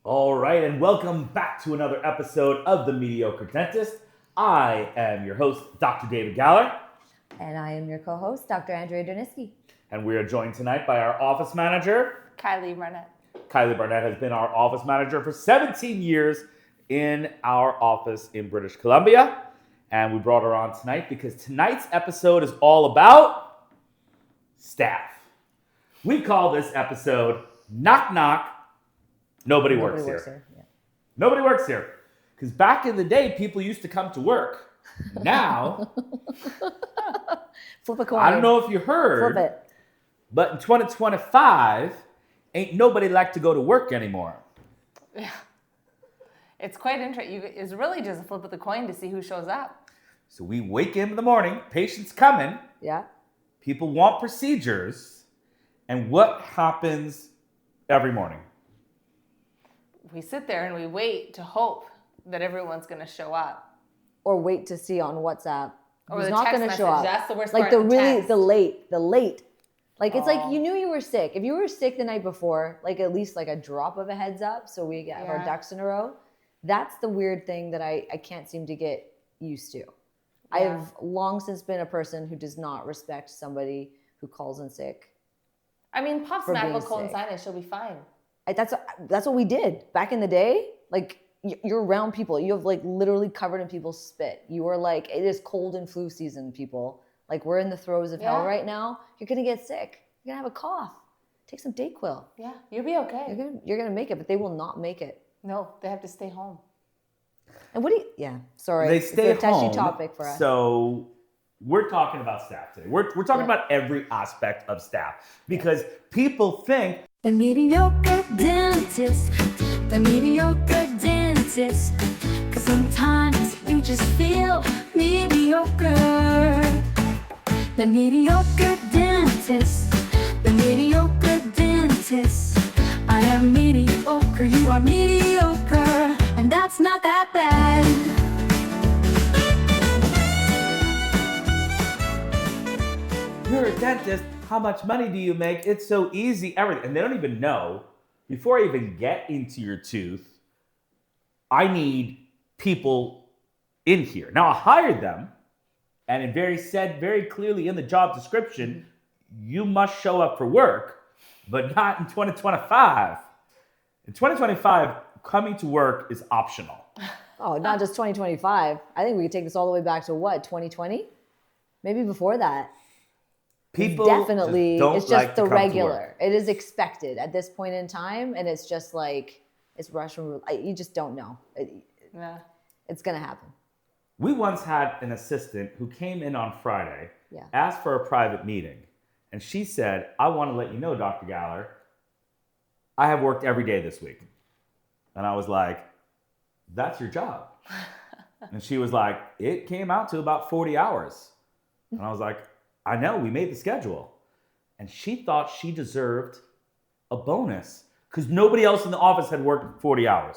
All right, and welcome back to another episode of The Mediocre Dentist. I am your host, Dr. David Galler. And I am your co-host, Dr. Andrea Kylee. And we are joined tonight by our office manager, Kylee Barnett. Kylee Barnett has been our office manager for 17 years in our office in British Columbia. And we brought her on tonight because tonight's episode is all about staff. We call this episode Knock Knock, Nobody works here. Yeah. Nobody works here. Because back in the day, people used to come to work. Now, Flip a coin. I don't know if you heard, Flip it. but in 2025, ain't nobody like to go to work anymore. Yeah. It's quite interesting. It's really just a flip of the coin to see who shows up. So we wake in the morning, patients coming, Yeah. people want procedures, and what happens every morning? We sit there and we wait to hope that everyone's going to show up. Or wait to see on WhatsApp. Or who's the not text going to show message. up. That's the worst like part. the late. Like it's like Oh. you knew you were sick. If you were sick the night before, like at least like a drop of a heads up, so we have our ducks in a row. That's the weird thing that I can't seem to get used to. I have long since been a person who does not respect somebody who calls in sick. I mean, pop For smack being will cold and sick. sinus. She'll be fine. That's what we did back in the day. Like you're around people, you have like literally covered in people's spit. You are like, it is cold and flu season, people. Like we're in the throes of hell right now. You're gonna get sick. You're gonna have a cough. Take some Dayquil. Yeah, you'll be okay. You're gonna make it, but they will not make it. No, they have to stay home. And what do you? Yeah, sorry. They stay it's a touchy home, topic for us. So we're talking about staff today. We're talking about every aspect of staff because people think The mediocre dentist, the mediocre dentist. 'Cause sometimes you just feel mediocre. The mediocre dentist, the mediocre dentist. I am mediocre, you are mediocre, and that's not that bad. you're a dentist, how much money do you make? It's so easy, everything. And they don't even know, before I even get into your tooth, I need people in here. Now, I hired them, and it said very clearly in the job description, you must show up for work, but not in 2025. In 2025, coming to work is optional. Oh, not just 2025. I think we could take this all the way back to what, 2020? Maybe before that. People Definitely, don't it's just like to the come to regular. work. It is expected at this point in time, and it's just like it's Russian roulette. You just don't know. Yeah. It's gonna happen. We once had an assistant who came in on Friday, Yeah. asked for a private meeting, and she said, I want to let you know, Dr. Galler, I have worked every day this week. And I was like, that's your job. And she was like, it came out to about 40 hours. And I was like, I know, we made the schedule. And she thought she deserved a bonus because nobody else in the office had worked 40 hours.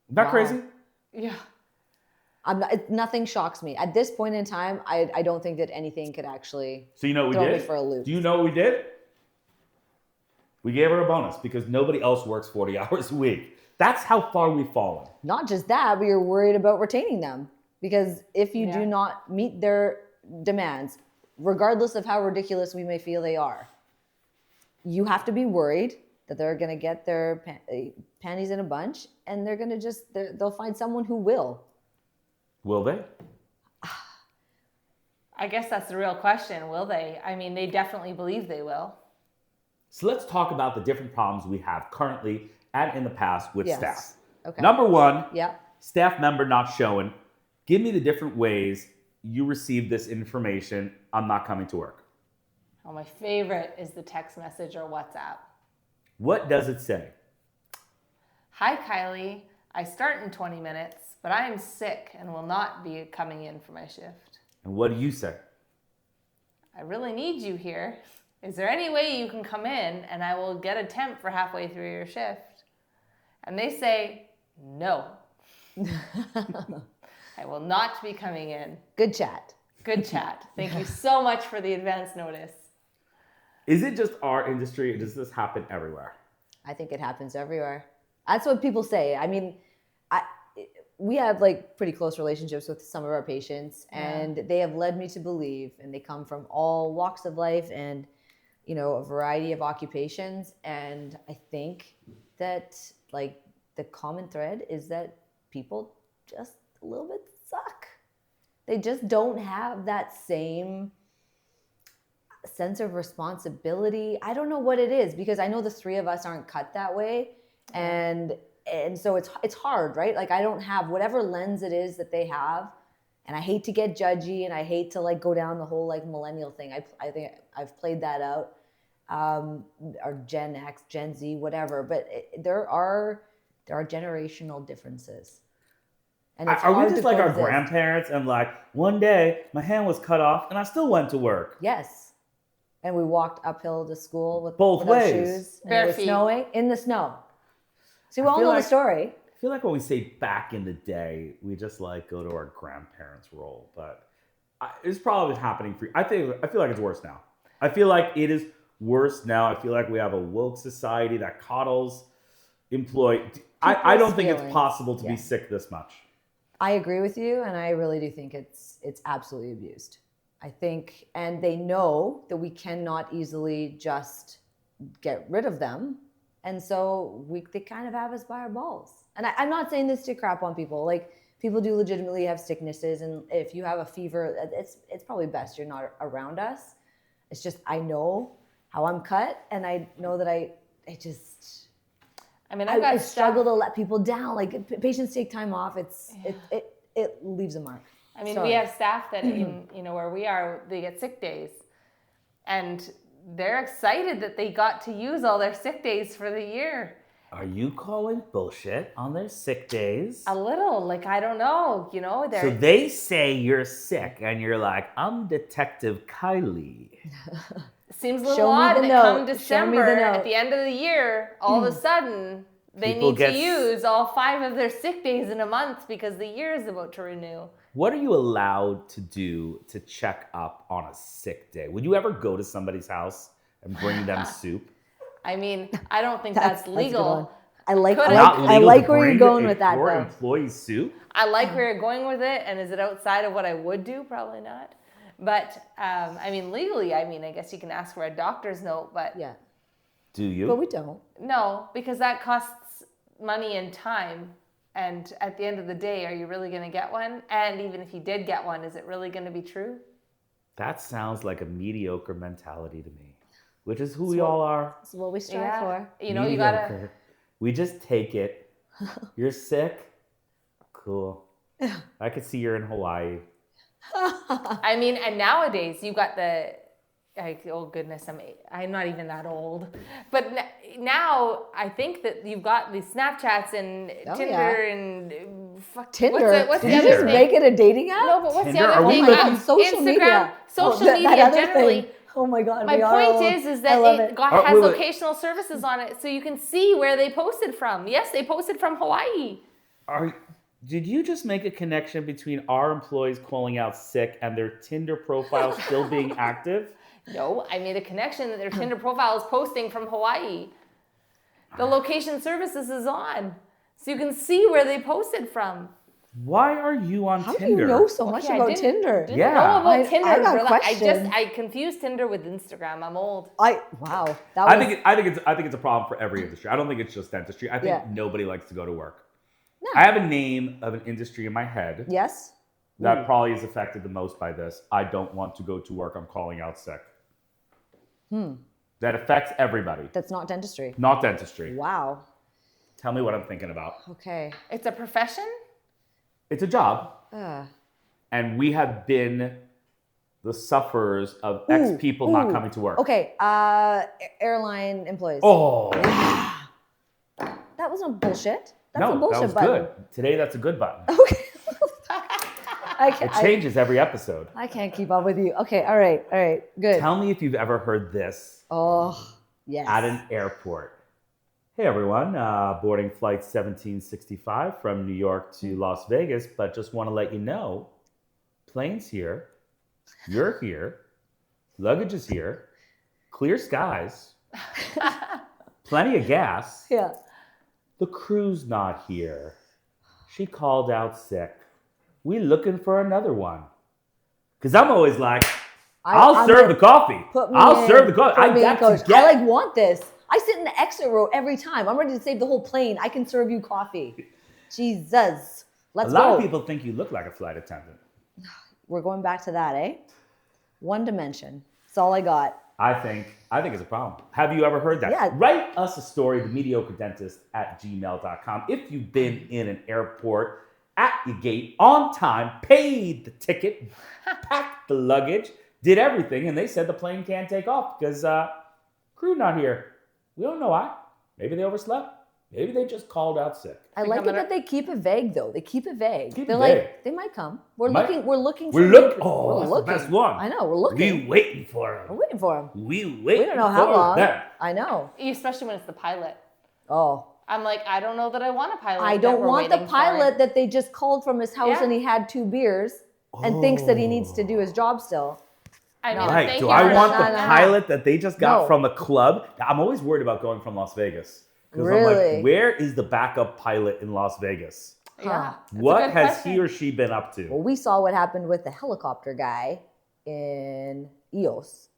Isn't that Wow. crazy? Yeah. Nothing shocks me at this point in time. I don't think that anything could actually So you know what we throw me did? for a loop. Do you know what we did? We gave her a bonus because nobody else works 40 hours a week. That's how far we've fallen. Not just that, but you're worried about retaining them because if you do not meet their demands, regardless of how ridiculous we may feel they are, you have to be worried that they're going to get their panties in a bunch and they're going to they'll find someone who will. Will they? I guess that's the real question. Will they? I mean, they definitely believe they will. So let's talk about the different problems we have currently and in the past with Yes. staff. Okay. Number one, Yeah. staff member not showing. Give me the different ways you received this information. I'm not coming to work. Oh, my favorite is the text message or WhatsApp. What does it say? Hi, Kylee. I start in 20 minutes, but I am sick and will not be coming in for my shift. And what do you say? I really need you here. Is there any way you can come in and I will get a temp for halfway through your shift? And they say, no. I will not be coming in. Good chat. Good chat. Thank you so much for the advance notice. Is it just our industry or does this happen everywhere? I think it happens everywhere. That's what people say. I mean, we have like pretty close relationships with some of our patients, and they have led me to believe, and they come from all walks of life and, you know, a variety of occupations. And I think that like the common thread is that people just a little bit suck. They just don't have that same sense of responsibility. I don't know what it is, because I know the three of us aren't cut that way. And so it's hard, right? Like I don't have whatever lens it is that they have, and I hate to get judgy, and I hate to like go down the whole like millennial thing. I think I've played that out, or Gen X, Gen Z, whatever. But there are generational differences. And it's Are we hard just to like our coexist. grandparents and like one day my hand was cut off and I still went to work? Yes. And we walked uphill to school Both without ways. shoes. And Bare it was feet. snowing in the snow. See, we I all feel know the like- story. I feel like when we say back in the day, we just like go to our grandparents' role, but it's probably happening for you. I feel like it's worse now. I feel like it is worse now. I feel like we have a woke society that coddles employee. I don't think it's feelings. possible to Yeah. be sick this much. I agree with you, and I really do think it's absolutely abused. I think, and they know that we cannot easily just get rid of them, and so they kind of have us by our balls. And I'm not saying this to crap on people. Like, people do legitimately have sicknesses, and if you have a fever, it's probably best you're not around us. It's just I know how I'm cut, and I know that I got struggle to let people down. Like patients take time off. It leaves a mark. I mean, Sorry. we have staff that where we are, they get sick days, and they're excited that they got to use all their sick days for the year. Are you calling bullshit on their sick days? A little, like, I don't know, they're. So they say you're sick, and you're like, I'm Detective Kylee. Seems a Show little me odd the that note. come Show me the December, note. at the end of the year, all of a sudden, they People need get to use all 5 of their sick days in a month because the year is about to renew. What are you allowed to do to check up on a sick day? Would you ever go to somebody's house and bring them soup? I mean, I don't think that's a good one. legal. I like Could Not I legal like to where you're bring going with that, your though. employee soup? I like where you're going with it, and is it outside of what I would do? Probably not. But, legally, I guess you can ask for a doctor's note, but Yeah, Do you? but we don't. no, because that costs money and time. And at the end of the day, are you really going to get one? And even if you did get one, is it really going to be true? That sounds like a mediocre mentality to me, which is who we all are. That's what we strive for. You know, you got to. Mediocre. We just take it. You're sick? Cool. I could see you're in Hawaii. I mean, and nowadays you got the, oh goodness, I'm not even that old, but now I think that you've got these Snapchats and Tinder and Tinder. What's the Did other you just thing? make it a dating app? No, but what's Tinder? the Are other we thing? living- social Instagram, media. social that media other generally. thing. Oh my God. My we are point old. is I that love it Oh, has wait. locational services on it, so you can see where they posted from. Yes, they posted from Hawaii. Did you just make a connection between our employees calling out sick and their Tinder profile still being active? No, I made a connection that their Tinder profile is posting from Hawaii. The location services is on, so you can see where they posted from. Why are you on How do Tinder? you know so much Okay, I about didn't- Tinder? Didn't Yeah. know about I Tinder. got Brilla. questions. I confused Tinder with Instagram. I'm old. Wow. That was, I think it's a problem for every industry. I don't think it's just dentistry. I think Yeah. nobody likes to go to work. No. I have a name of an industry in my head yes. that probably is affected the most by this. I don't want to go to work. I'm calling out sick. That affects everybody, That's not dentistry. not dentistry. Wow. Tell me what I'm thinking about. Okay. It's a profession. It's a job, Uh, and we have been the sufferers of X people not coming to work. okay. Airline employees. Oh, That wasn't bullshit. That's no, a bullshit that was button. good. Today, that's a good button. Okay. It changes every episode. I can't keep up with you. Okay. All right. Good. Tell me if you've ever heard this Oh, yes. at an airport. Hey everyone, boarding flight 1765 from New York to Las Vegas, but just want to let you know, plane's here, you're here, luggage is here, clear skies, plenty of gas, Yeah. the crew's not here. She called out sick. We looking for another one. Because I'm always like, I'll serve the coffee. I'll serve the coffee. I got to get. I want this. I sit in the exit row every time. I'm ready to save the whole plane. I can serve you coffee. Jesus. Let's go. A lot of people think you look like a flight attendant. We're going back to that, eh? One dimension. That's all I got. I think it's a problem. Have you ever heard that? Yeah. Write us a story, themediocredentist@gmail.com. If you've been in an airport at your gate on time, paid the ticket, packed the luggage, did everything, and they said the plane can't take off because crew not here. We don't know why. Maybe they overslept. Maybe they just called out sick. I like it that they keep it vague, though. They keep it vague. Keep They're it like, vague. they might come. We're looking. Oh, that's the best one. I know. We're looking. We waiting for We're them. waiting for them. We We don't know how long. Them. I know. Especially when it's the pilot. Oh. I'm like, I don't know that I want a pilot. I don't want the pilot that they just called from his house and he had 2 beers and thinks that he needs to do his job still. I mean, Right. thank Do you I for want that. the pilot that they just got No. from the club? I'm always worried about going from Las Vegas. Because I'm Really? like, where is the backup pilot in Las Vegas? Yeah. That's a What good has question. he or she been up to? Well, we saw what happened with the helicopter guy in EOS,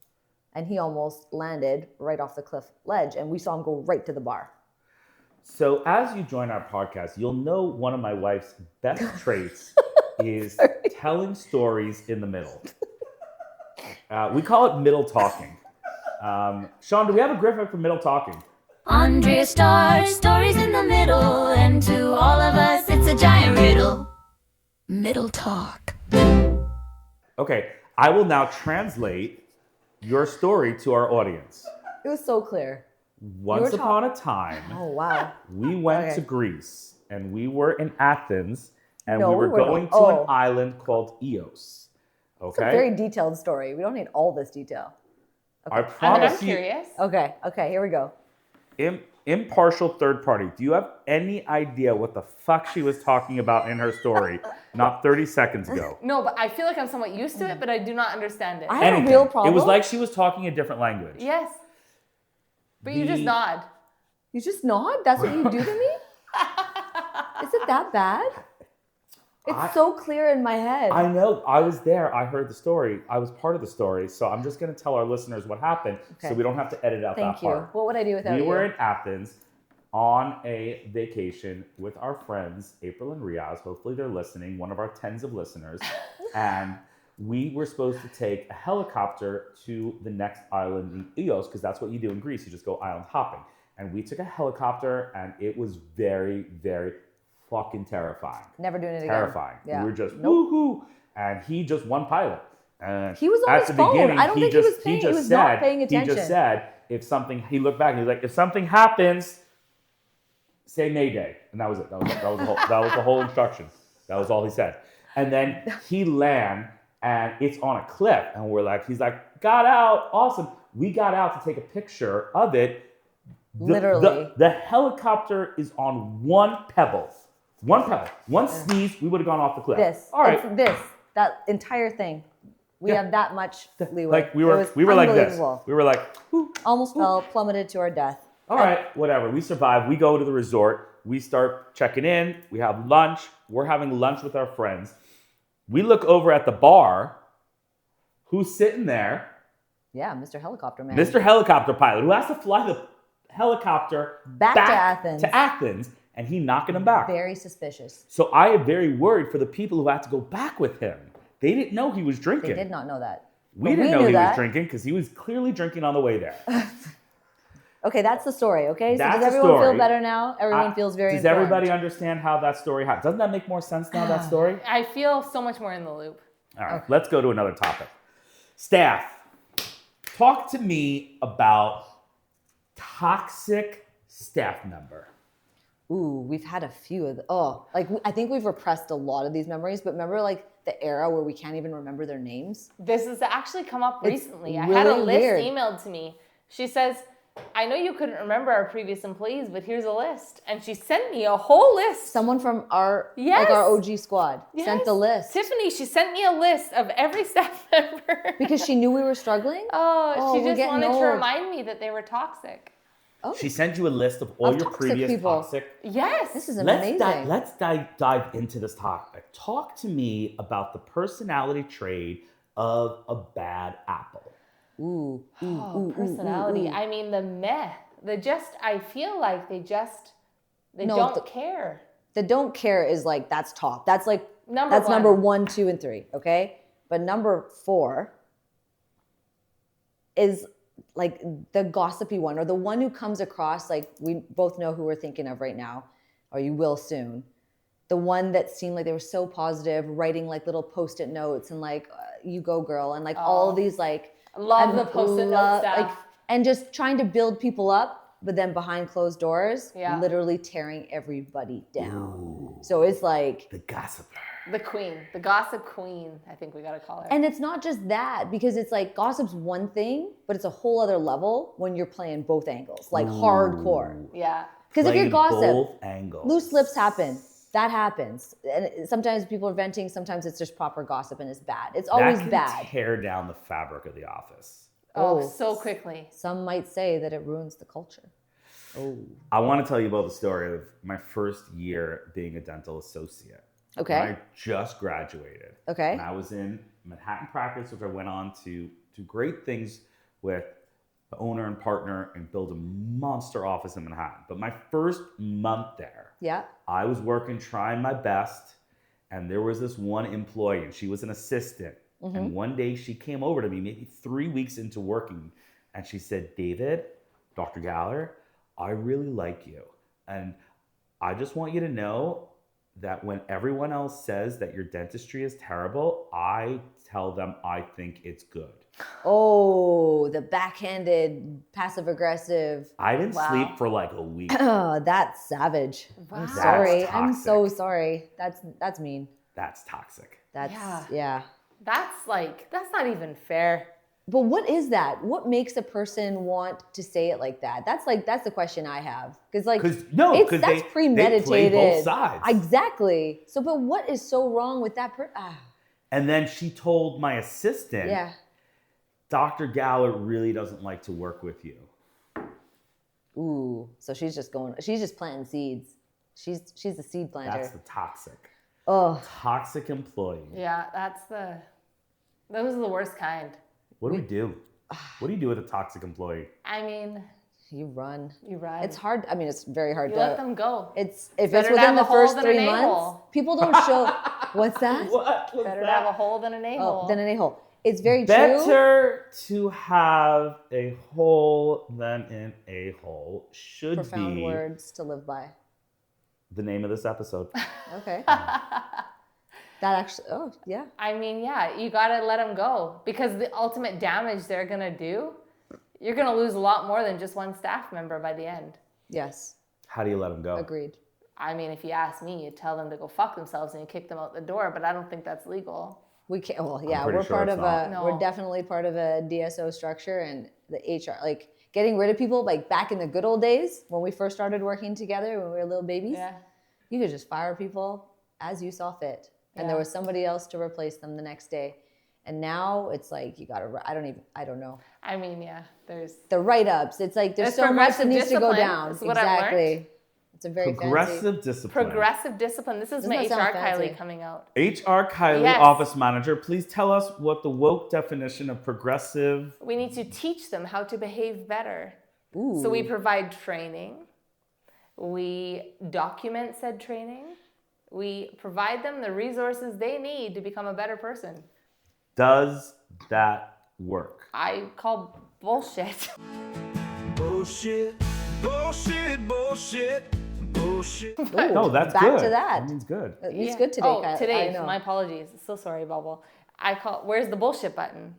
and he almost landed right off the cliff ledge, and we saw him go right to the bar. So as you join our podcast, you'll know one of my wife's best traits is telling stories in the middle. We call it middle talking. Sean, do we have a graphic for middle talking? Andrea starts stories in the middle, and to all of us, it's a giant riddle. Middle talk. Okay, I will now translate your story to our audience. It was so clear. Once upon a time, Oh, wow. we went Okay. to Greece, and we were in Athens, and No, we were we were going not. to Oh. an island called Eos. It's a Okay? very detailed story. We don't need all this detail. I I mean, promise I'm you, curious. Okay, here we go. impartial third party. Do you have any idea what the fuck she was talking about in her story not 30 seconds ago? No, but I feel like I'm somewhat used to it, but I do not understand it. I have a real problem. It was like she was talking a different language. Yes. But you just nod. You just nod? That's what you do to me? Is it that bad? It's so clear in my head. I know. I was there. I heard the story. I was part of the story. So I'm just going to tell our listeners what happened so Okay. we don't have to edit out Thank that you. part. What would I do without We you? were in Athens on a vacation with our friends, April and Riaz. Hopefully they're listening, one of our tens of listeners. And we were supposed to take a helicopter to the next island in Eos, because that's what you do in Greece. You just go island hopping. And we took a helicopter, and it was very, very fucking terrifying. Never doing it again. Terrifying. Yeah. We were just Nope. woohoo. And he just one pilot. And He was on at his the phone. beginning, I don't think he was paying- he just was said, not paying He attention. just said, if something, he looked back and he was like, if something happens, say Mayday. And that was it. That was the whole instruction. That was all he said. And then he land, and it's on a cliff. And we're like, he's like, got out. Awesome. We got out to take a picture of it. Literally. The helicopter is on one pebble. One pebble. One sneeze, we would have gone off the cliff. All right. It's that entire thing. We Yeah. have that much leeway. Like we It were was like this. unbelievable. We were like, whoo. Almost fell, plummeted to our death. All right, whatever. We survive. We go to the resort. We start checking in. We have lunch. We're having lunch with our friends. We look over at the bar. Who's sitting there? Yeah, Mr. Helicopter Man. Mr. Helicopter Pilot, who has to fly the helicopter Back to Athens. To Athens, and he knocking him back. Very suspicious. So I am very worried for the people who had to go back with him. They didn't know he was drinking. They did not know that. We But didn't know knew he that. was drinking because he was clearly drinking on the way there. Okay, that's the story, okay? So That's does the everyone feel story. better now? Everyone feels very Does informed. everybody understand how that story happened? Doesn't that make more sense now, that story? I feel so much more in the loop. All right, let's go to another topic. Staff, talk to me about toxic staff member. Ooh, we've had a few of I think we've repressed a lot of these memories, but remember like the era where we can't even remember their names? This has actually come up It's recently. I had a really list weird. emailed to me. She says, I know you couldn't remember our previous employees, but here's a list. And she sent me a whole list. Someone from our Yes. like our OG squad Yes. sent the list Tiffany, she sent me a list of every staff member. because she knew we were struggling. Oh, she we're just getting wanted to old. remind me that they were toxic. Oh, She sends you a list of all Of your toxic previous people. toxic. Yes. this is amazing. Let's dive into this topic. Talk to me about the personality trait of a bad apple. Ooh, ooh, Oh, ooh, personality. Ooh, ooh, ooh. I mean, the meh. I feel like they No, don't care. The don't care is like, that's top. That's like, Number number one. 1, 2, and 3. Okay. But number 4 is like the gossipy one, or the one who comes across like, we both know who we're thinking of right now, or you will soon. The one that seemed like they were so positive, writing like little post-it notes and like, you go girl, and like all these like, Love the post-it note stuff. like, and just trying to build people up, but then behind closed doors, Yeah. literally tearing everybody down. So it's like The gossiper. The queen. The gossip queen, I think we got to call her. and it's not just that, because it's like gossip's one thing, but it's a whole other level when you're playing both angles, like hardcore. Yeah. Because if you're Played gossip, both angles. loose lips happen. That happens. And sometimes people are venting, sometimes it's just proper gossip and it's bad. It's always that can bad. tear down the fabric of the office. Oh, Oh. so quickly. Some might say that it ruins the culture. Oh. I want to tell you about the story of my first year being a dental associate. Okay. When I just graduated. Okay. And I was in Manhattan practice, which I went on to do great things with the owner and partner and build a monster office in Manhattan. But my first month there, Yeah. I was working, trying my best. And there was this one employee, and she was an assistant. Mm-hmm. And one day she came over to me, maybe 3 weeks into working, and she said, David, Dr. Galler, I really like you. And I just want you to know that when everyone else says that your dentistry is terrible, I tell them I think it's good. Oh, the backhanded, passive aggressive. I didn't Wow. sleep for like a week. That's savage. Wow. I'm sorry. That's I'm so toxic. sorry. That's mean. That's toxic. That's Yeah. yeah. That's not even fair. But what is that? What makes a person want to say it like that? That's the question I have. Because like, 'Cause that's they premeditated. play both sides. Exactly. So, but what is so wrong with that person? And then she told my assistant, Yeah. Dr. Galler really doesn't like to work with you. Ooh. So she's just planting seeds. She's a seed planter. That's the toxic. Oh. Toxic employee. Yeah, those are the worst kind. What do we do? What do you do with a toxic employee? I mean, You run. you run. It's hard. I mean, it's very hard You to. let them go. It's if better it's to have within a the hole first than 3 an months. a-hole. People don't show. What's that? What was Better to have a hole than an a-hole. Oh, than an a-hole. It's very true. Better to have a hole than an a-hole should Profound be words to live by. the name of this episode. Okay. That actually. Oh, yeah. I mean, yeah, you got to let them go because the ultimate damage they're going to do, you're going to lose a lot more than just one staff member by the end. Yes. How do you let them go? Agreed. I mean, if you ask me, you tell them to go fuck themselves and you kick them out the door, but I don't think that's legal. We can't. Well, yeah, pretty we're sure part it's of not. No. we're definitely part of a DSO structure and the HR. Like getting rid of people, like back in the good old days when we first started working together when we were little babies. Yeah. You could just fire people as you saw fit, and there Yeah. was somebody else to replace them the next day. And now it's like you gotta. I don't know. I mean, yeah, there's The write-ups. It's like there's It's so much that progressive needs to go discipline, down. is what I've learned. Exactly. It's a very Progressive fancy. discipline. progressive discipline. This is Doesn't my that sound HR fancy? Kylie coming out. HR Kylee, Yes. office manager, please tell us what the woke definition of progressive. We need to teach them how to behave better. Ooh. So we provide training. We document said training. We provide them the resources they need to become a better person. Does that work? I call bullshit. Bullshit, bullshit, bullshit, bullshit. Ooh, No, that's back good. to that. That means good. It's good today. Oh, Kylie. today. I know. My apologies. So sorry, Bubble. Where's the bullshit button?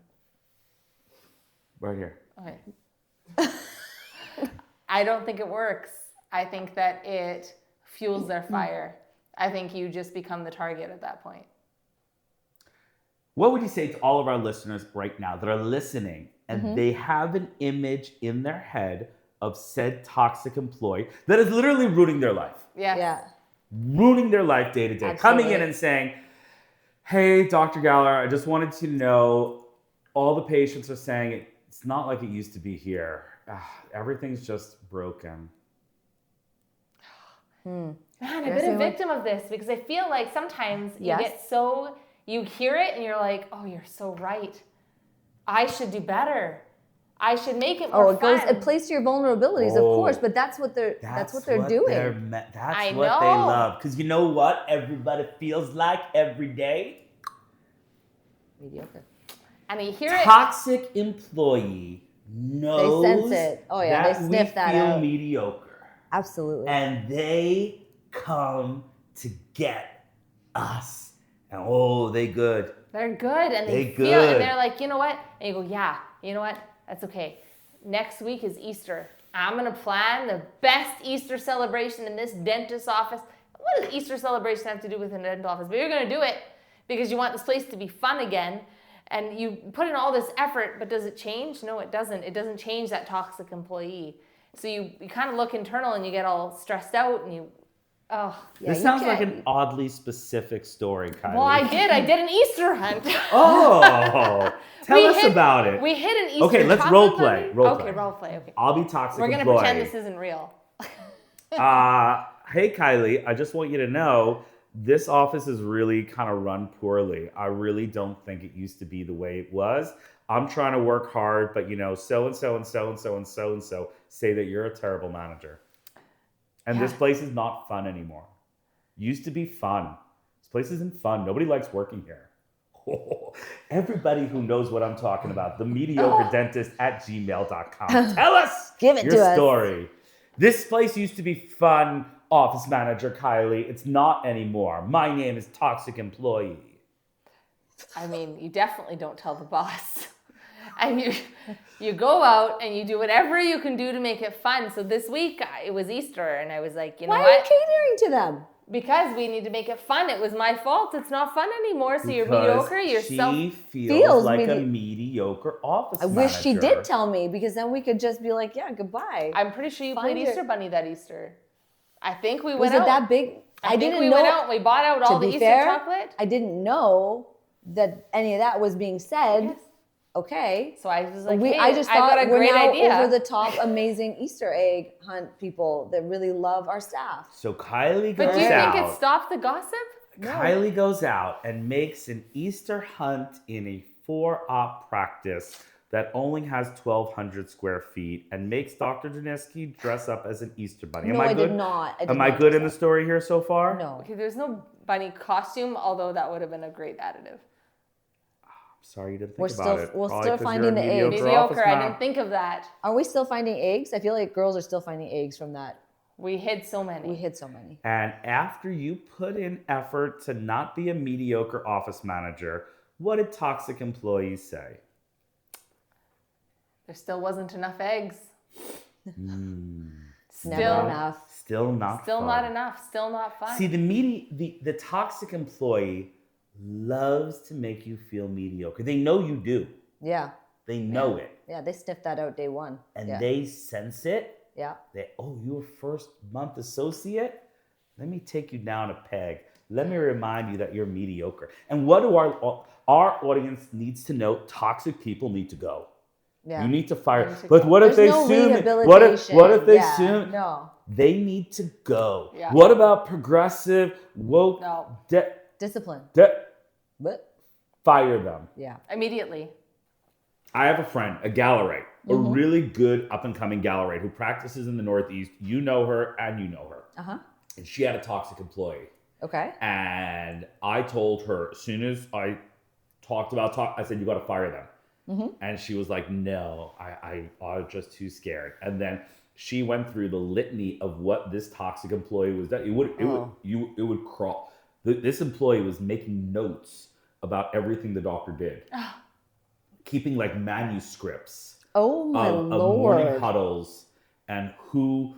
Right here. Okay. I don't think it works. I think that it fuels their fire. I think you just become the target at that point. What would you say to all of our listeners right now that are listening and they have an image in their head of said toxic employee that is literally ruining their life? Yeah. Yeah. Ruining their life day to day. Coming in Absolutely. and saying, hey, Dr. Galler, I just wanted to know all the patients are saying it's not like it used to be here. everything's just broken. Man, I've been a victim of this because I feel like sometimes you hear it and you're like, oh, you're so right. I should do better. I should make it more fun. It plays to your vulnerabilities, of course, but that's what they're doing. That's what they love. Because you know what everybody feels like every day? Mediocre. And you hear it. Toxic employee knows they sense it. Oh yeah, they sniff that out. We feel mediocre. Absolutely. And they come to get us. And they good. They're good. And they feel it. And they're like, you know what? And you go, yeah, you know what? That's okay. Next week is Easter. I'm going to plan the best Easter celebration in this dentist's office. What does Easter celebration have to do with a dental office? But you're going to do it because you want this place to be fun again. And you put in all this effort, but does it change? No, it doesn't. It doesn't change that toxic employee. So you kind of look internal and you get all stressed out and this sounds like an oddly specific story, Kylee. Well, I did an Easter hunt. Tell us about it. We hit an Easter Okay, let's role play. Okay, role play. Okay. I'll be toxic We're going to pretend this isn't real. Hey, Kylee, I just want you to know this office is really kind of run poorly. I really don't think it used to be the way it was. I'm trying to work hard, but so-and-so and so-and-so and so-and-so say that you're a terrible manager. And this place is not fun anymore. Used to be fun. This place isn't fun. Nobody likes working here. Everybody who knows what I'm talking about, themediocredentist@gmail.com. Tell us your story. This place used to be fun, office manager Kylee. It's not anymore. My name is toxic employee. I mean, you definitely don't tell the boss. And you go out and you do whatever you can do to make it fun. So this week it was Easter and I was like, you know what? Why are you catering to them? Because we need to make it fun. It was my fault. It's not fun anymore. So you're mediocre. She feels like a mediocre office manager. I wish she did tell me because then we could just be like, yeah, goodbye. I'm pretty sure you played Easter Bunny that Easter. I think we went Was out. it that big? I think we went out and we bought out all the Easter chocolate. I didn't know that any of that was being said. Yes. Okay. So I was like, I just thought got a great idea. Over the top amazing Easter egg hunt people that really love our staff. So Kylee goes out. But do you think it stopped the gossip? Kylee goes out and makes an Easter hunt in a 4-op practice that only has 1,200 square feet and makes Dr. Janeski dress up as an Easter bunny. No, I did not. Am I good in the story here so far? No. Okay, there's no bunny costume, although that would have been a great additive. Sorry you didn't think about it. We're still finding the eggs. Mediocre, I didn't think of that. Are we still finding eggs? I feel like girls are still finding eggs from that. We hid so many. And after you put in effort to not be a mediocre office manager, what did toxic employees say? There still wasn't enough eggs. Never enough. Still not enough. Still not fun. See, the toxic employee loves to make you feel mediocre. They know you do. Yeah. They know it. Yeah, they sniffed that out day one. And they sense it. Yeah. You're a first month associate? Let me take you down a peg. Let me remind you that you're mediocre. And what do our audience needs to know? Toxic people need to go. Yeah. You need to fire. But what if they sue me? What if they sue me? No. They need to go. Yeah. What about progressive, woke, discipline? What? Fire them. Yeah. Immediately. I have a friend, a Gallerite, a really good up-and-coming Gallerite who practices in the Northeast. You know her and you know her. Uh-huh. And she had a toxic employee. Okay. And I told her, as soon as I talked about I said, you got to fire them. And she was like, no, I was just too scared. And then she went through the litany of what this toxic employee was done. It would crawl. This employee was making notes about everything the doctor did. Keeping like manuscripts of morning huddles and who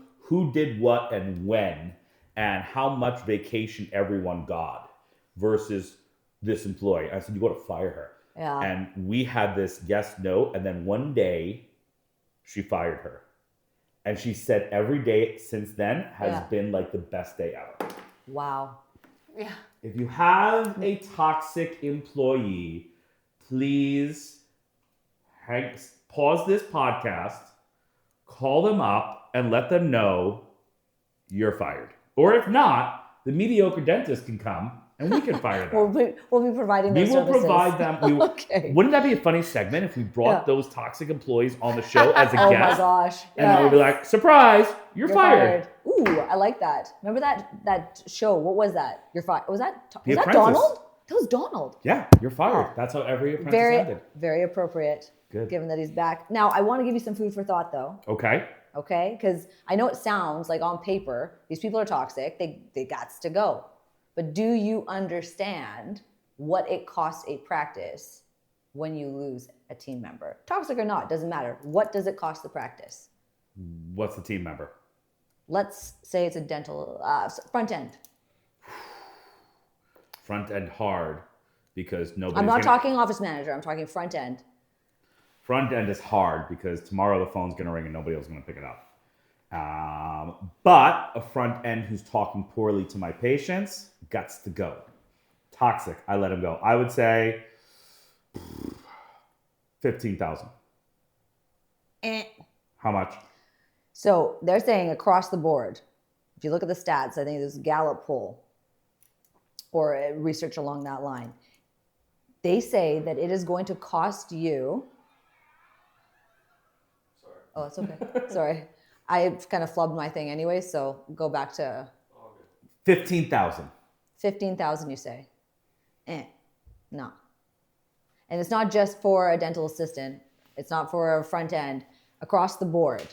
did what and when and how much vacation everyone got versus this employee. I said, you got to fire her. Yeah. And we had this yes, no, and then one day she fired her. And she said every day since then has been like the best day ever. Wow. Yeah. If you have a toxic employee, please pause this podcast, call them up and let them know you're fired. Or if not, the mediocre dentist can come and we can fire them. We'll be providing We those will services. provide them. Okay. Wouldn't that be a funny segment if we brought those toxic employees on the show as a Oh my guest? gosh. And I would be like, surprise, you're fired. Ooh, I like that. Remember that show? What was that? You're fired. Was that Apprentice. Donald? That was Donald. Yeah, you're fired. That's how every apprentice ended. Very appropriate. Good. Given that he's back. Now, I want to give you some food for thought, though. Okay. Okay? Because I know it sounds like on paper, these people are toxic. They gots to go. But do you understand what it costs a practice when you lose a team member? Toxic or not, doesn't matter. What does it cost the practice? What's the team member? Let's say it's a dental front end. Front end hard because nobody. I'm not talking office manager. I'm talking front end. Front end is hard because tomorrow the phone's going to ring and nobody else is going to pick it up. But a front end who's talking poorly to my patients, guts to go. Toxic, I let him go. I would say 15,000. How much? So they're saying across the board, if you look at the stats, I think this Gallup poll or research along that line, they say that it is going to cost you. Sorry. Oh, it's okay. Sorry. I kind of flubbed my thing anyway, so go back to 15,000. 15,000, you say? No. And it's not just for a dental assistant. It's not for a front end. Across the board,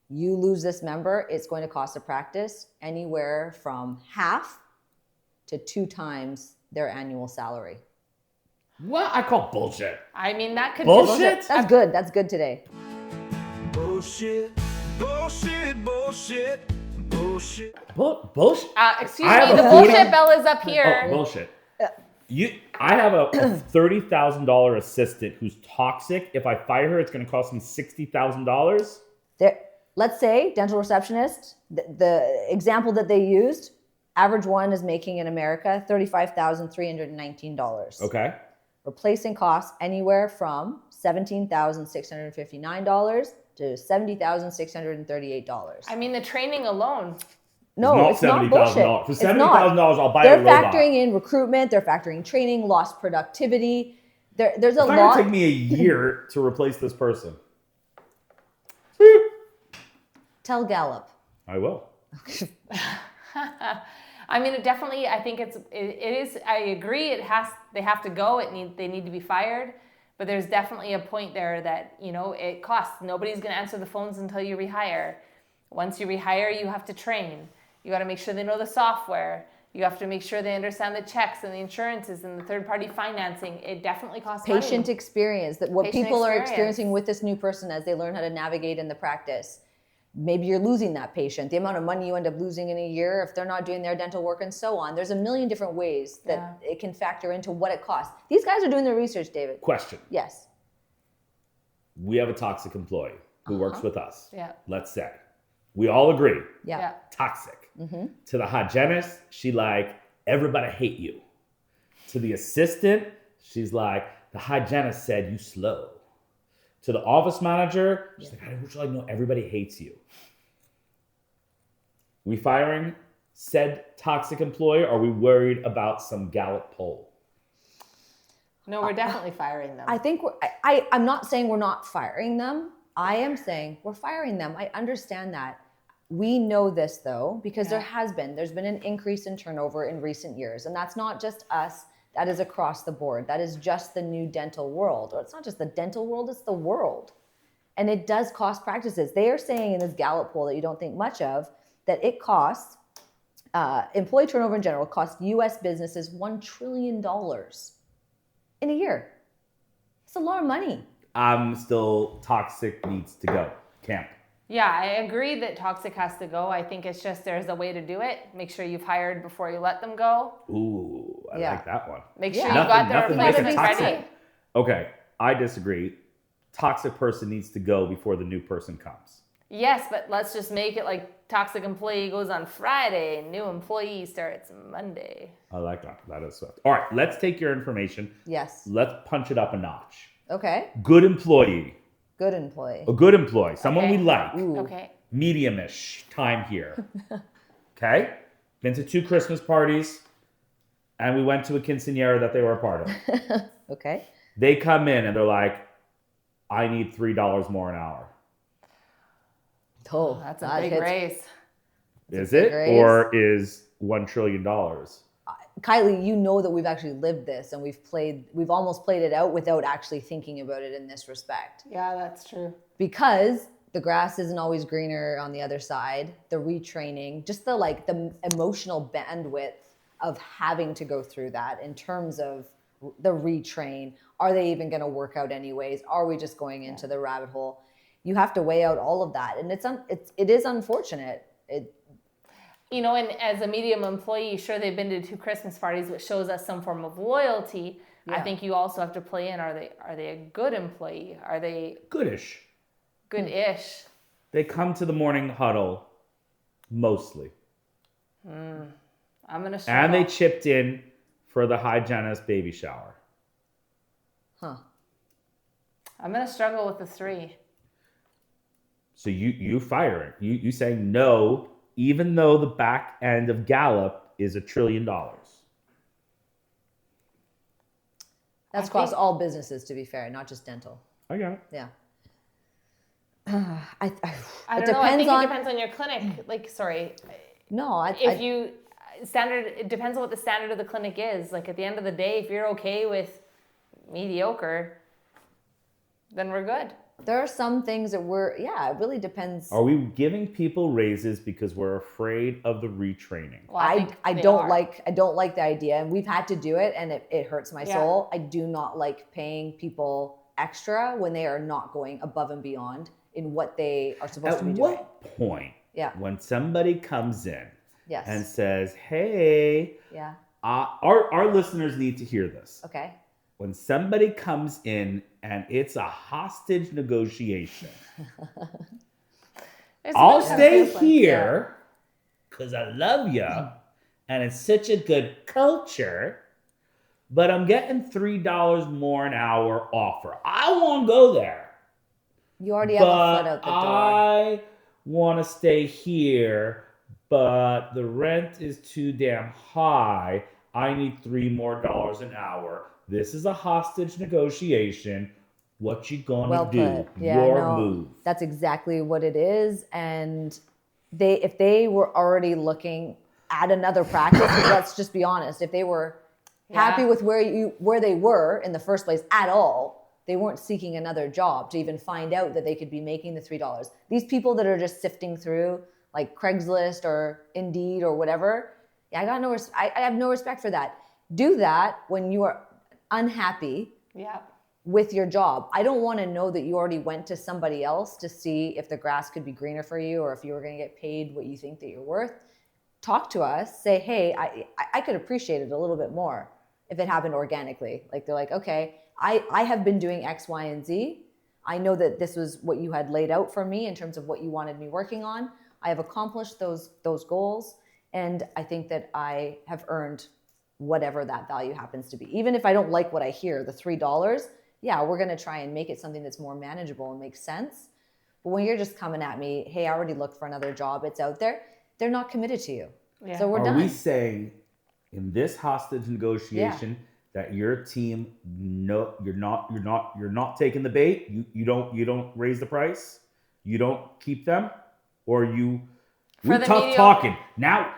you lose this member, it's going to cost a practice anywhere from half to 2 times their annual salary. What? I call bullshit. I mean, that could Bullshit? That's good. That's good today. Bullshit, bullshit, bullshit, bullshit. Bullshit? Excuse I have me, a the 40 bullshit bell is up here. Oh, bullshit. I have a $30,000 assistant who's toxic. If I fire her, it's going to cost me $60,000. Let's say dental receptionist, the example that they used, average one is making in America $35,319. Okay. Replacing costs anywhere from $17,659 to $70,638. I mean, the training alone. No, it's not bullshit. For $70,000, I'll buy a They're robot. factoring in recruitment. They're factoring training, lost productivity. There's a It's not lot. going to take me a year to replace this person. Tell Gallup. I will. I mean, it definitely. I think it is. I agree. They have to go. They need to be fired. But there's definitely a point there that it costs. Nobody's going to answer the phones until you rehire. Once you rehire, you have to train. You got to make sure they know the software. You have to make sure they understand the checks and the insurances and the third-party financing. It definitely costs Patient money. experience, that what people are experiencing with this new person as they learn how to navigate in the practice. Maybe you're losing that patient, the amount of money you end up losing in a year if they're not doing their dental work and so on. There's a million different ways that it can factor into what it costs. These guys are doing their research, David. Question. Yes. We have a toxic employee who works with us. Yeah. Let's say. We all agree. Yeah. Toxic. To the hygienist, she like, everybody hate you. To the assistant, she's like, the hygienist said you slow. To the office manager, she's like, I wish I know everybody hates you. We firing said toxic employee, or are we worried about some Gallup poll? No, we're definitely firing them. I think I'm not saying we're not firing them. I am saying we're firing them. I understand that. We know this though, because there's been an increase in turnover in recent years. And that's not just us, that is across the board. That is just the new dental world. Or it's not just the dental world, it's the world. And it does cost practices. They are saying in this Gallup poll that you don't think much of, that it costs, employee turnover in general costs US businesses $1 trillion in a year. It's a lot of money. I'm still toxic needs to go. Camp. Yeah, I agree that toxic has to go. I think it's just there's a way to do it. Make sure you've hired before you let them go. Ooh, I like that one. Make sure you've got their replacements ready. Okay, I disagree. Toxic person needs to go before the new person comes. Yes, but let's just make it like toxic employee goes on Friday, new employee starts Monday. I like that. That is swift. All right, let's take your information. Yes. Let's punch it up a notch. Okay. Good employee. Good employee. A good employee, someone we Okay. like. Ooh. Okay. Medium-ish time here. Okay? Been to 2 Christmas parties, and we went to a quinceañera that they were a part of. Okay. They come in and they're like, I need $3 more an hour. Oh, That's a that big hits. raise. Is big it? raise. Or is $1 trillion? Kylie, you know that we've actually lived this and we've almost played it out without actually thinking about it in this respect. Yeah, that's true. Because the grass isn't always greener on the other side, the retraining, just the emotional bandwidth of having to go through that in terms of the retrain. Are they even going to work out anyways? Are we just going into the rabbit hole? You have to weigh out all of that. And it is unfortunate. You know, and as a medium employee, sure, they've been to 2 Christmas parties, which shows us some form of loyalty. I Yeah. think you also have to play in, are they a good employee? Are they Goodish. good-ish? They come to the morning huddle, mostly. I'm going to struggle. And they chipped in for the hygienist baby shower. Huh. I'm going to struggle with the 3. So you firing. You saying no, even though the back end of Gallup is $1 trillion. That's across all businesses, to be fair, not just dental. I got it. Yeah. I don't know. I think it depends on your clinic. Like, sorry. No, If you it depends on what the standard of the clinic is. Like, at the end of the day, if you're okay with mediocre, then we're good. there are some things that it really depends. Are we giving people raises because we're afraid of the retraining? Well, I they don't are. like the idea, and we've had to do it, and it hurts my Yeah. soul. I do not like paying people extra when they are not going above and beyond in what they are supposed At to be doing. what point, Yeah. when somebody comes in Yes. and says, hey, Yeah. our listeners need to hear this. Okay. When somebody comes in and it's a hostage negotiation, I'll stay here because I love you and it's such a good culture, but I'm getting $3 more an hour offer. I won't go there. You already have a But foot out the door. I want to stay here, but the rent is too damn high. I need $3 more an hour. This is a hostage negotiation. What you gonna Well do? put. Yeah, Your no, move. That's exactly what it is. And if they were already looking at another practice, let's just be honest, if they were happy with where they were in the first place at all, they weren't seeking another job to even find out that they could be making the $3. These people that are just sifting through like Craigslist or Indeed or whatever, I have no respect for that. Do that when you are unhappy with your job. I don't want to know that you already went to somebody else to see if the grass could be greener for you or if you were going to get paid what you think that you're worth. Talk to us. Say, hey, I could appreciate it a little bit more if it happened organically. Like they're like, okay, I have been doing X, Y, and Z. I know that this was what you had laid out for me in terms of what you wanted me working on. I have accomplished those goals. And I think that I have earned whatever that value happens to be. Even if I don't like what I hear, the $3, we're going to try and make it something that's more manageable and makes sense. But when you're just coming at me, hey, I already looked for another job, it's out there, they're not committed to you. Yeah. So we're Are done. we saying in this hostage negotiation that your team, no, you're not taking the bait? You don't raise the price? You don't keep them? Or you... We're tough talking. Now,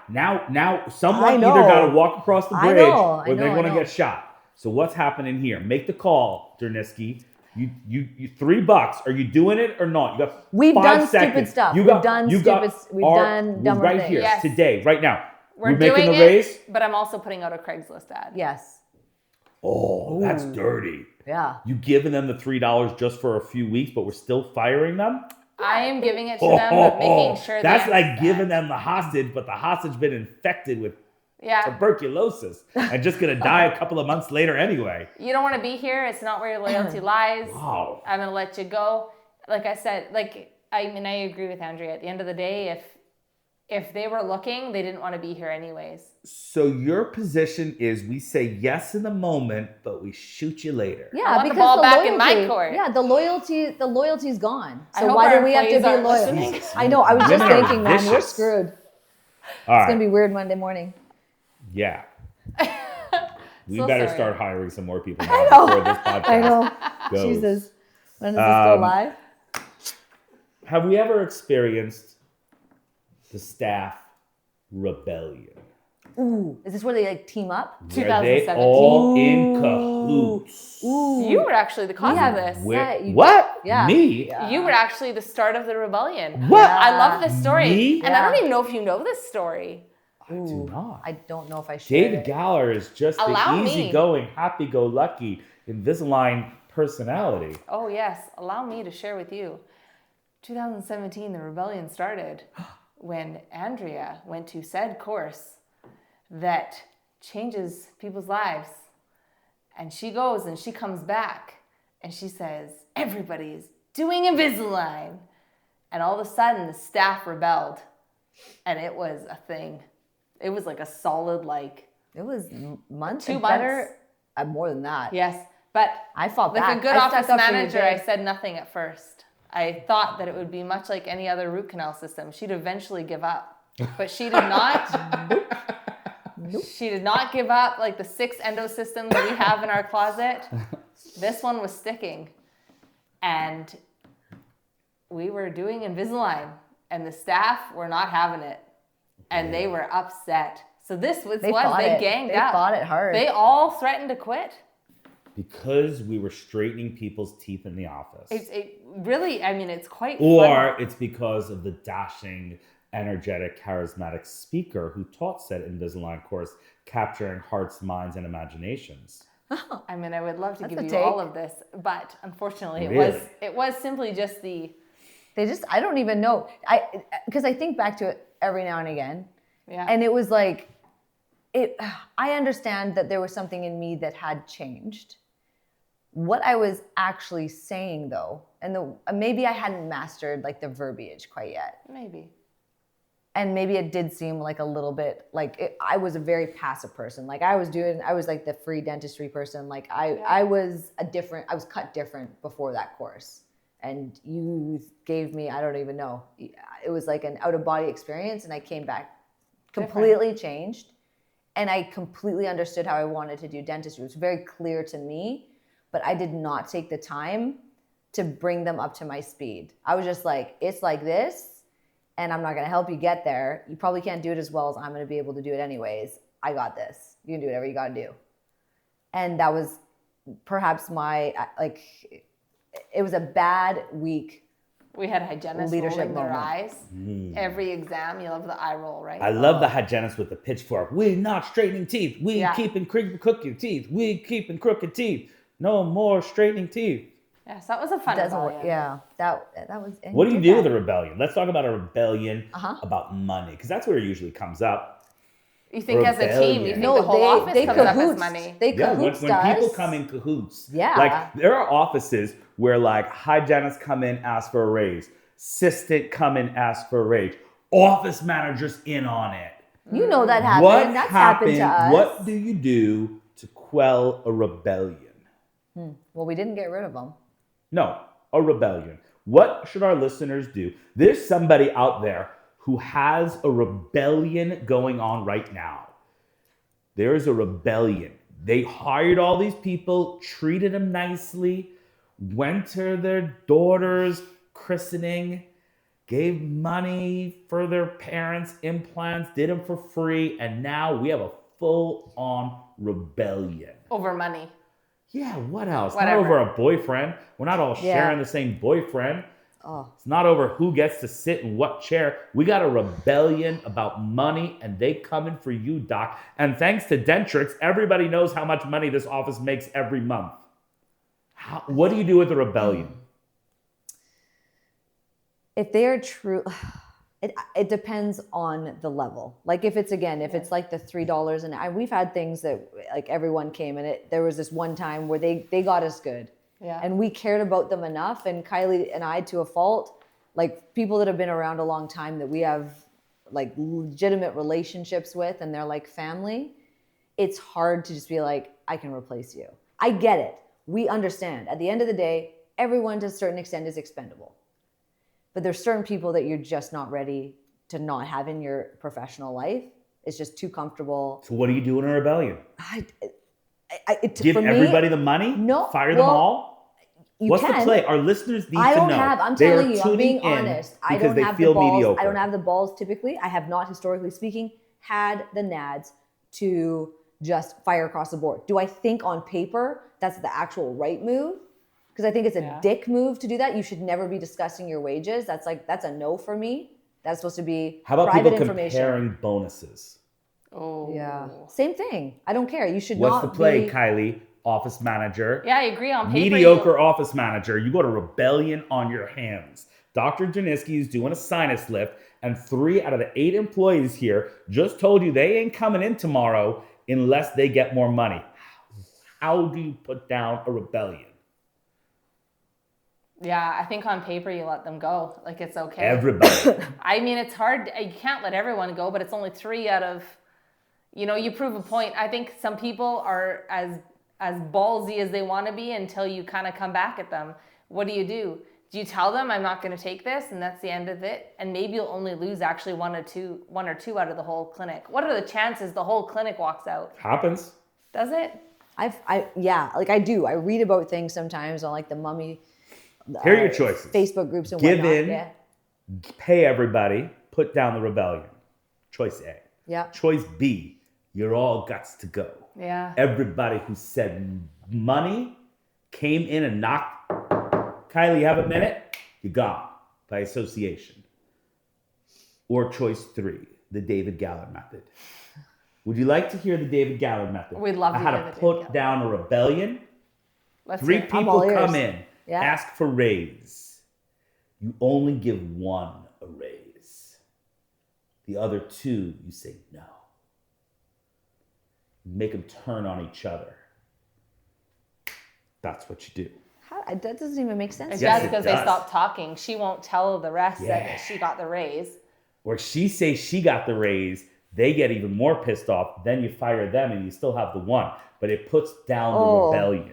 someone either got to walk across the bridge or they're going to get shot. So what's happening here? Make the call, Derniski. You $3. Are you doing it or not? You got We've 5 done seconds. stupid stuff. We've done dumber right things. here Yes. today, right now. We're making doing the raise. But I'm also putting out a Craigslist ad. Yes. Oh, that's dirty. Yeah. You giving them the $3 just for a few weeks, but we're still firing them? I am giving it to them, but making sure that's they like understand. giving them the hostage, but the hostage been infected with Yeah. tuberculosis and just gonna die a couple of months later anyway. You don't want to be here. It's not where your loyalty lies. Wow. I'm going to let you go. Like I said, I agree with Andrea. At the end of the day, if they were looking, they didn't want to be here anyways. So your position is we say yes in the moment, but we shoot you later. Yeah, I want the because ball back loyalty, in my court. Yeah, the loyalty's gone. I So hope why our do we have to be employees aren't loyal? listening. I know. I was just Women are thinking, man, we're vicious. screwed. All It's right. gonna be weird Monday morning. Yeah. We So better sorry. start hiring some more people now before this podcast I know. goes. Jesus, when does this go live? Have we ever experienced the staff rebellion? Ooh, is this where they like team up? Where they 2017. all in cahoots. You were actually the cause of this. Where- you what? did. Yeah. Me? You were actually the start of the rebellion. What? I love this story. Me? And I don't even know if you know this story. I do not. I don't know if I should. David Galler is just Allow the me. easygoing, happy-go-lucky Invisalign personality. Oh, yes. Allow me to share with you. 2017, the rebellion started when Andrea went to said course that changes people's lives. And she goes and she comes back and she says, everybody's doing Invisalign. And all of a sudden, the staff rebelled. And it was a thing. It was like a solid, It was months. 2 and months. Better, more than that. yes. But I fought like back. a good I office stuck up for you, manager, I Dave. said nothing at first. I thought that it would be much like any other root canal system. She'd eventually give up. But she did not. She did not give up like the 6 endo systems we have in our closet. This one was sticking. And we were doing Invisalign. And the staff were not having it. And they were upset. So this was They what fought they it. ganged They up. fought it hard. They all threatened to quit. Because we were straightening people's teeth in the office. It really, I mean, it's quite Or funny. it's because of the dashing, energetic, charismatic speaker who taught said Invisalign course, capturing hearts, minds, and imaginations. I mean, I would love to That's give a you take. all of this, but unfortunately, Really? it was simply just the I don't even know. Because I think back to it every now and again. yeah. And it was like, I understand that there was something in me that had changed. What I was actually saying though, and maybe I hadn't mastered like the verbiage quite yet. Maybe. And maybe it did seem like a little bit like I was a very passive person. Like I was like the free dentistry person. Like I was cut different before that course. And you gave me, I don't even know. It was like an out of body experience. And I came back completely changed. And I completely understood how I wanted to do dentistry. It was very clear to me, but I did not take the time to bring them up to my speed. I was just like, it's like this, and I'm not gonna help you get there. You probably can't do it as well as I'm gonna be able to do it anyways. I got this. You can do whatever you gotta do. And that was perhaps it was a bad week. We had hygienists Leadership rolling their moment. eyes. Every exam, you love the eye roll, right? I love the hygienist with the pitchfork. We're not straightening teeth. We Yeah. keeping crooked teeth. We keeping crooked teeth. No more straightening teeth. Yes, that was a fun Doesn't work. rebellion. Yeah, that was. and What do you did do that. with a rebellion? Let's talk about a rebellion Uh-huh. about money, because that's where it usually comes up. You think as a team, you Rebellion. think the whole office they comes up as cahoots. money. They Yeah, cahoots when us. people come in cahoots. Yeah. Like there are offices where like hygienists come in, ask for a raise. Assistant come in, ask for a raise. Office managers in on it. You know that happened. What That's happened? happened to us. What do you do to quell a rebellion? Well, we didn't get rid of them. No, a rebellion. What should our listeners do? There's somebody out there who has a rebellion going on right now. There is a rebellion. They hired all these people, treated them nicely, went to their daughter's christening, gave money for their parents' implants, did them for free, and now we have a full-on rebellion. Over money. Yeah, what else? Whatever. Not over a boyfriend. We're not all Yeah. sharing the same boyfriend. Oh. It's not over who gets to sit in what chair. We got a rebellion about money, and they coming for you, Doc. And thanks to Dentrix, everybody knows how much money this office makes every month. What do you do with a rebellion? If they are true, it depends on the level. Like if it's it's like the $3 and we've had things that like everyone came and there was this one time where they got us good. Yeah. And we cared about them enough, and Kylie and I to a fault, like people that have been around a long time that we have like legitimate relationships with and they're like family, it's hard to just be like, I can replace you. I get it. We understand. At the end of the day, everyone to a certain extent is expendable. But there's certain people that you're just not ready to not have in your professional life. It's just too comfortable. So what do you do in a rebellion? Give everybody the money? No. Fire them all? What's the play? Our listeners need to know. I'm telling you, I'm being honest. I don't have the balls. Mediocre. I don't have the balls typically. I have not, historically speaking, had the nads to just fire across the board. Do I think on paper that's the actual right move? Because I think it's a dick move to do that. You should never be discussing your wages. That's a no for me. That's supposed to be How about private people information. comparing bonuses? Oh. Yeah. Same thing. I don't care. You should What's not the play, be... Kylee? Office manager. Yeah, I agree on paper. Mediocre office manager. You got a rebellion on your hands. Dr. Janiski is doing a sinus lift, and 3 out of the 8 employees here just told you they ain't coming in tomorrow unless they get more money. How do you put down a rebellion? Yeah, I think on paper you let them go. Like, it's okay. Everybody. I mean, it's hard. You can't let everyone go, but it's only 3 out of, you prove a point. I think some people are as ballsy as they want to be until you kind of come back at them. What do? Do you tell them, I'm not going to take this, and that's the end of it? And maybe you'll only lose actually one or two out of the whole clinic. What are the chances the whole clinic walks out? Happens. Does it? I do. I read about things sometimes on like the mummy. Here are your choices. Facebook groups and Give whatnot. in, pay everybody, put down the rebellion. Choice A. Yeah. Choice B, you're all guts to go. Yeah. Everybody who said money came in and knocked. Kylee, have a minute? You're gone by association. Or choice 3, the David Gallard method. Would you like to hear the David Gallard method? We'd love to How hear to the put David down a rebellion. Let's 3 hear it. people all ears. come in, Yeah. ask for raise. You only give 1 a raise. The other 2, you say no. You make them turn on each other. That's what you do. That doesn't even make sense. It's Yes, just it because they does. stop talking. She won't tell the rest Yeah. that she got the raise. Or she says she got the raise, they get even more pissed off, then you fire them and you still have the 1. But it puts down the rebellion.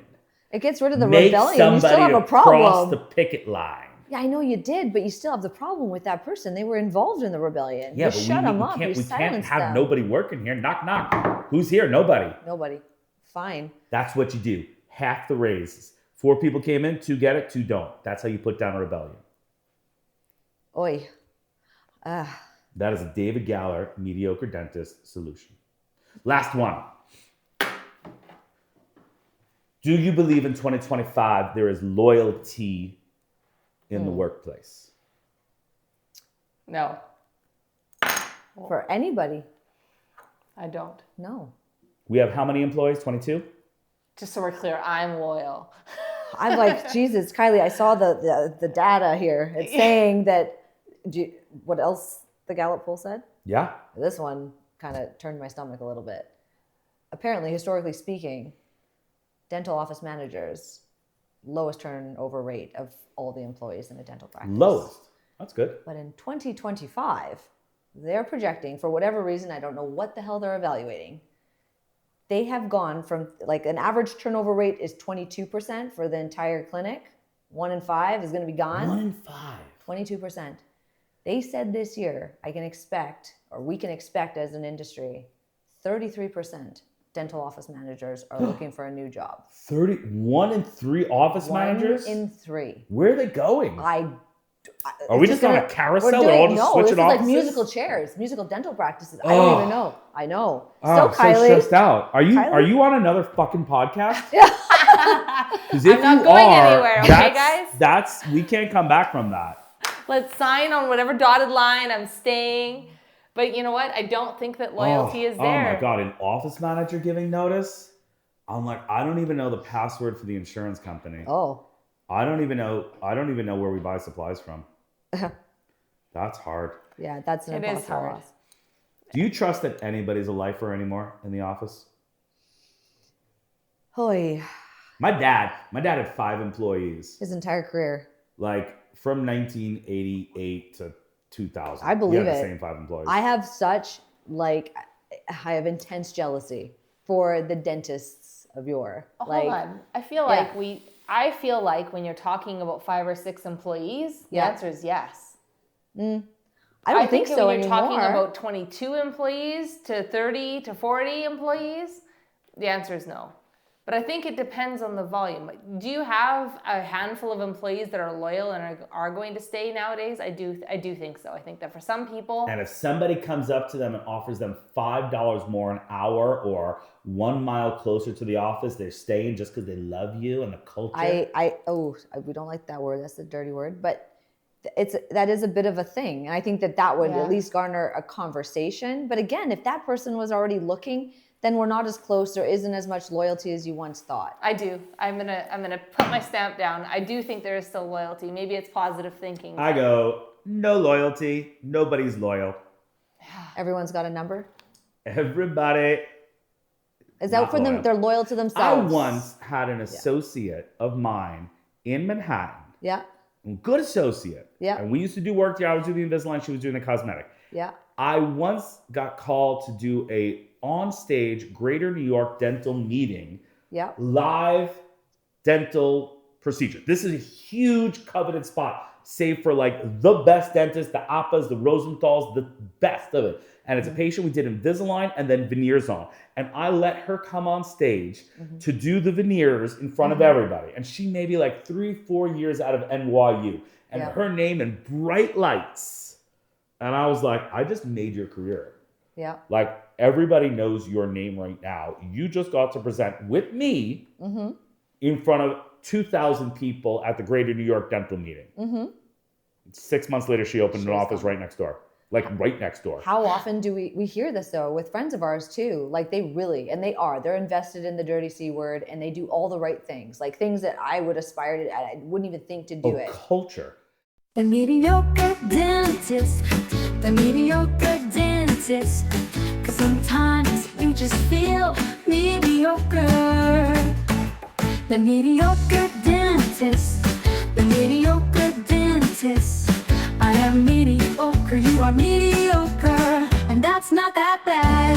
It gets rid of the Make rebellion. You still somebody have a to cross problem. the picket line. Yeah, I know you did, but you still have the problem with that person. They were involved in the rebellion. Yeah, you but shut them up. we You can't silenced have them. nobody working here. Knock, knock. Who's here? Nobody. Nobody. Fine. That's what you do. Half the raises. 4 people came in, 2 get it, 2 don't. That's how you put down a rebellion. Oi. That is a David Galler, mediocre dentist solution. Last one. Do you believe in 2025 there is loyalty in the workplace? No, For anybody. I don't. No. We have how many employees? 22? Just so we're clear, I'm loyal. I'm like, Jesus, Kylee, I saw the data here. It's saying that, what else the Gallup poll said? Yeah. This one kind of turned my stomach a little bit. Apparently, historically speaking, dental office managers, lowest turnover rate of all the employees in a dental practice. Lowest. That's good. But in 2025, they're projecting, for whatever reason, I don't know what the hell they're evaluating, they have gone from, like, an average turnover rate is 22% for the entire clinic. 1 in 5 is going to be gone. 1 in 5. 22%. They said this year, we can expect as an industry, 33% dental office managers are looking for a new job. 1 in 3 office managers? 1 in 3. Where are they going? Are we it's just on a gonna- carousel? we're They're all doing- just no, switching this is like offices? musical chairs, musical dental practices. I Oh. don't even know. I know. Oh, I'm so Kylee, stressed out. Are Kylee? Are you on another fucking podcast? Because I'm not going anywhere, okay, guys? We can't come back from that. Let's sign on whatever dotted line. I'm staying. But you know what? I don't think that loyalty is there. Oh my God, an office manager giving notice? I'm like, I don't even know the password for the insurance company. Oh. I don't even know where we buy supplies from. That's hard. Yeah, that's an It is impossible hard. loss. Do you trust that anybody's a lifer anymore in the office? Holy, My dad had 5 employees. his entire career. Like from 1988 to 2,000. I believe You have it. the same 5 employees. I have I have intense jealousy for the dentists of yore. Hold on. I feel like when you're talking about 5 or 6 employees, the answer is yes. I don't think so when you're anymore. talking about 22 employees to 30 to 40 employees, the answer is no. But I think it depends on the volume. Do you have a handful of employees that are loyal and are going to stay nowadays? I do think so. I think that for some people... And if somebody comes up to them and offers them $5 more an hour or 1 mile closer to the office, they're staying just because they love you and the culture. We don't like that word. That's a dirty word. But that is a bit of a thing. And I think that would at least garner a conversation. But again, if that person was already looking, then we're not as close. There isn't as much loyalty as you once thought. I do. I'm gonna put my stamp down. I do think there is still loyalty. Maybe it's positive thinking. I go, no loyalty. Nobody's loyal. Everyone's got a number? Everybody. Is that for them? They're loyal to themselves. I once had an associate of mine in Manhattan. Yeah. Good associate. Yeah. And we used to do work there. I was doing the Invisalign. She was doing the cosmetic. Yeah. I once got called to do a on-stage Greater New York dental meeting. Yeah. Live dental procedure. This is a huge coveted spot, save for like the best dentists, the Appas, the Rosenthals, the best of it. And it's a patient we did Invisalign and then veneers on. And I let her come on stage to do the veneers in front of everybody. And she may be like 3-4 years out of NYU. And her name in bright lights. And I was like, I just made your career. Yeah. Like, everybody knows your name right now. You just got to present with me in front of 2,000 people at the Greater New York Dental Meeting. 6 months later, she opened an office right next door. Like, right next door. How often do we hear this, though, with friends of ours, too? Like, they're invested in the dirty C word, and they do all the right things. Like, things that I would aspire to, I wouldn't even think to do it. Culture. The mediocre dentist, the mediocre dentist. 'Cause sometimes you just feel mediocre. The mediocre dentist, the mediocre dentist. I am mediocre, you are mediocre, and that's not that bad.